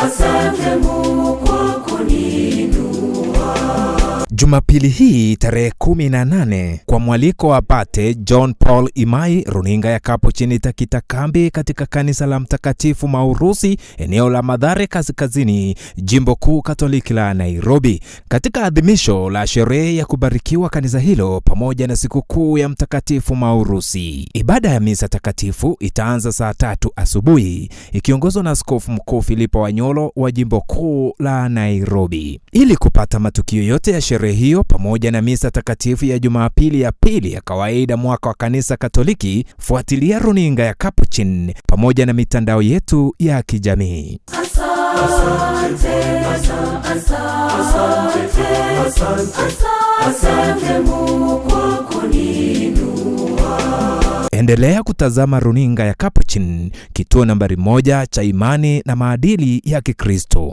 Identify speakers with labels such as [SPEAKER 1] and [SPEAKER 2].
[SPEAKER 1] Asante Mungu kwa kuninua.
[SPEAKER 2] Jumapili hii tarehe 18 kwa mwaliko wa Pate John Paul Imai, runinga ya Capuchin itakita kambi katika kanisa la Mtakatifu Maurusi, eneo la Mathare Kaskazini, jimbo kuu Katoliki la Nairobi, katika adhimisho la sherehe ya kubarikiwa kanisa hilo pamoja na sikukuu ya Mtakatifu Maurusi. Ibada ya misa takatifu itaanza saa 3 asubuhi ikiongozwa na Askofu Mkuu Filipo Wanyolo wa jimbo kuu la Nairobi. Ili kupata matukio yote ya sherehe hiyo pamoja na misa takatifu ya Jumapili ya pili ya kawaida mwaka wa kanisa Katoliki, fuatilia runinga ya Capuchin pamoja na mitandao yetu ya kijamii.
[SPEAKER 1] Asante Mungu kwa kuninua.
[SPEAKER 2] Endelea kutazama runinga ya Capuchin, kituo nambari 1 cha imani na maadili ya Kikristo.